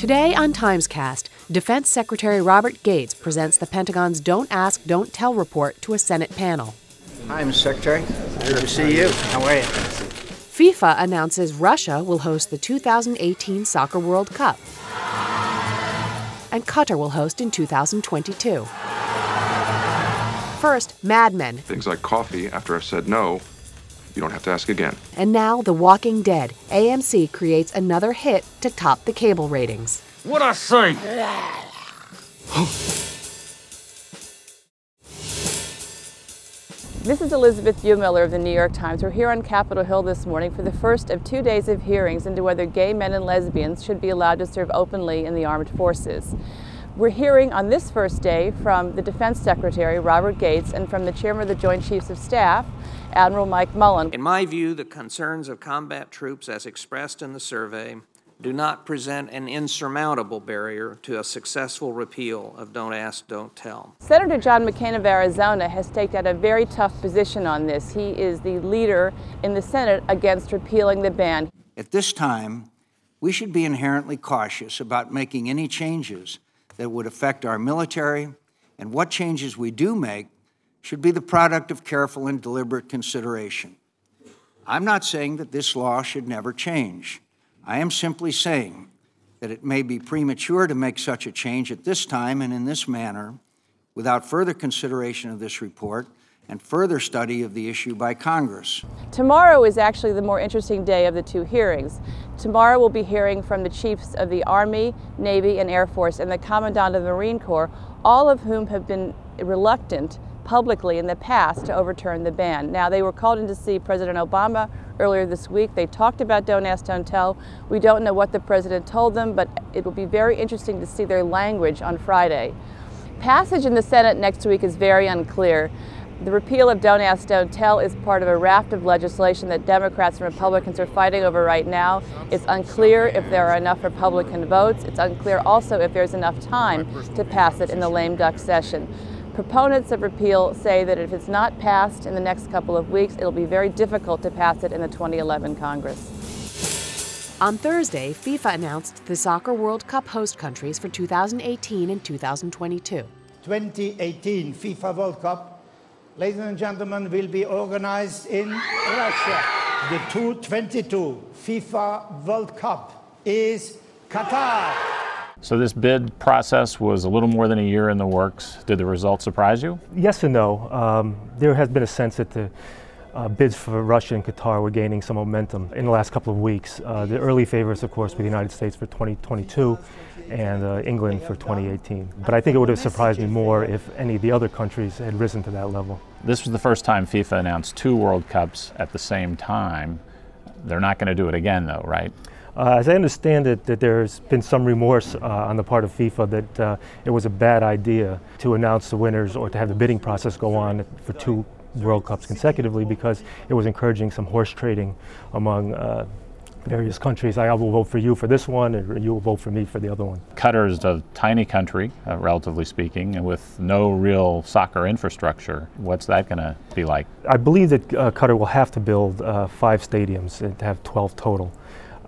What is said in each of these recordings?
Today on TimesCast, Defense Secretary Robert Gates presents the Pentagon's Don't Ask, Don't Tell report to a Senate panel. Hi, Mr. Secretary. Good to see you. How are you? FIFA announces Russia will host the 2018 Soccer World Cup. And Qatar will host in 2022. First, Mad Men. Things like coffee, after I've said no, you don't have to ask again. And now, The Walking Dead. AMC creates another hit to top the cable ratings. What'd I say? This is Elizabeth Buemiller of the New York Times. We're here on Capitol Hill this morning for the first of 2 days of hearings into whether gay men and lesbians should be allowed to serve openly in the armed forces. We're hearing on this first day from the Defense Secretary, Robert Gates, and from the Chairman of the Joint Chiefs of Staff, Admiral Mike Mullen. In my view, the concerns of combat troops as expressed in the survey do not present an insurmountable barrier to a successful repeal of Don't Ask, Don't Tell. Senator John McCain of Arizona has taken out a very tough position on this. He is the leader in the Senate against repealing the ban. At this time, we should be inherently cautious about making any changes that would affect our military, and what changes we do make should be the product of careful and deliberate consideration. I'm not saying that this law should never change. I am simply saying that it may be premature to make such a change at this time and in this manner without further consideration of this report and further study of the issue by Congress. Tomorrow is actually the more interesting day of the two hearings. Tomorrow we'll be hearing from the chiefs of the Army, Navy, and Air Force and the Commandant of the Marine Corps, all of whom have been reluctant publicly in the past to overturn the ban. Now, they were called in to see President Obama earlier this week. They talked about Don't Ask, Don't Tell. We don't know what the president told them, but it will be very interesting to see their language on Friday. Passage in the Senate next week is very unclear. The repeal of Don't Ask, Don't Tell is part of a raft of legislation that Democrats and Republicans are fighting over right now. It's unclear if there are enough Republican votes. It's unclear also if there's enough time to pass it in the lame duck session. Proponents of repeal say that if it's not passed in the next couple of weeks, it'll be very difficult to pass it in the 2011 Congress. On Thursday, FIFA announced the Soccer World Cup host countries for 2018 and 2022. 2018 FIFA World Cup, ladies and gentlemen, will be organized in Russia. The 2022 FIFA World Cup is Qatar. So this bid process was a little more than a year in the works. Did the results surprise you? Yes and no. There has been a sense that the bids for Russia and Qatar were gaining some momentum in the last couple of weeks. The early favorites, of course, were the United States for 2022 and England for 2018. But I think it would have surprised me more if any of the other countries had risen to that level. This was the first time FIFA announced 2 World Cups at the same time. They're not going to do it again, though, right? As I understand it, that there's been some remorse on the part of FIFA that it was a bad idea to announce the winners or to have the bidding process go on for 2 World Cups consecutively, because it was encouraging some horse trading among various countries. I will vote for you for this one, and you will vote for me for the other one. Qatar is a tiny country, relatively speaking, and with no real soccer infrastructure. What's that going to be like? I believe that Qatar will have to build 5 stadiums and to have 12 total.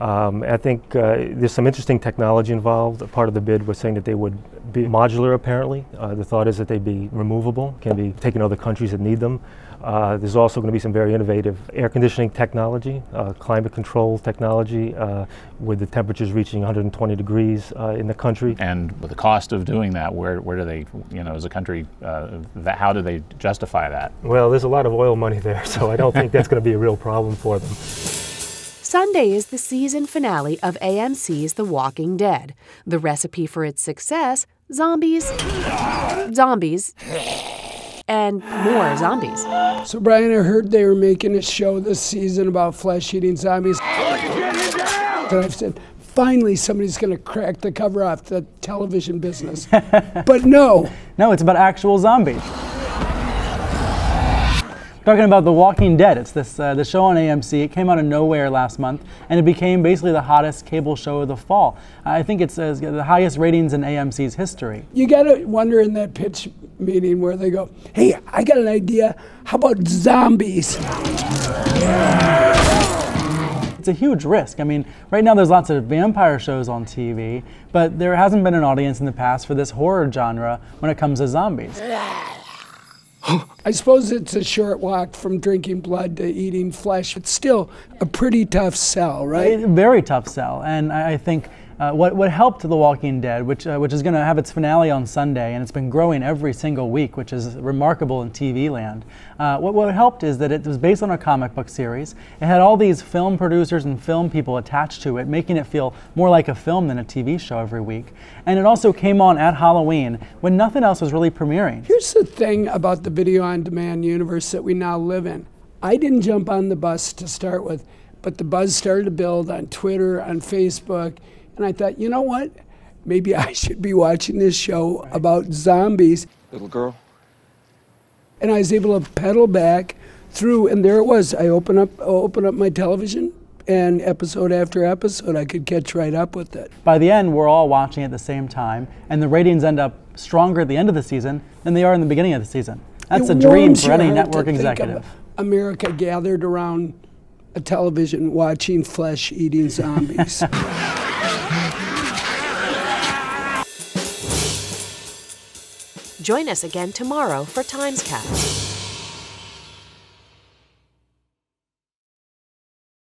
I think there's some interesting technology involved. Part of the bid was saying that they would be modular, apparently. The thought is that they'd be removable, can be taken to other countries that need them. There's also going to be some very innovative air conditioning technology, climate control technology, with the temperatures reaching 120 degrees in the country. And with the cost of doing that, where do they, as a country, how do they justify that? Well, there's a lot of oil money there, so I don't think that's going to be a real problem for them. Sunday is the season finale of AMC's The Walking Dead. The recipe for its success: zombies, zombies, and more zombies. So, Brian, I heard they were making a show this season about flesh-eating zombies. And I've said, finally somebody's going to crack the cover off the television business. But no. No, it's about actual zombies. Talking about The Walking Dead, it's this the show on AMC. It came out of nowhere last month, and it became basically the hottest cable show of the fall. I think it's the highest ratings in AMC's history. You got to wonder in that pitch meeting where they go, hey, I got an idea. How about zombies? It's it's a huge risk. I mean, right now there's lots of vampire shows on TV, but there hasn't been an audience in the past for this horror genre when it comes to zombies. I suppose it's a short walk from drinking blood to eating flesh. It's still a pretty tough sell, right? Very tough sell, and I think what helped The Walking Dead, which is going to have its finale on Sunday, and it's been growing every single week, which is remarkable in TV land. What helped is that it was based on a comic book series. It had all these film producers and film people attached to it, making it feel more like a film than a TV show every week. And it also came on at Halloween when nothing else was really premiering. Here's the thing about the video-on-demand universe that we now live in. I didn't jump on the bus to start with, but the buzz started to build on Twitter, on Facebook, and I thought, you know what? Maybe I should be watching this show about zombies. Little girl. And I was able to pedal back through, and there it was. I open up my television, and episode after episode, I could catch right up with it. By the end, we're all watching at the same time, and the ratings end up stronger at the end of the season than they are in the beginning of the season. That's a dream for any network executive. America gathered around a television watching flesh-eating zombies. Join us again tomorrow for TimesCast.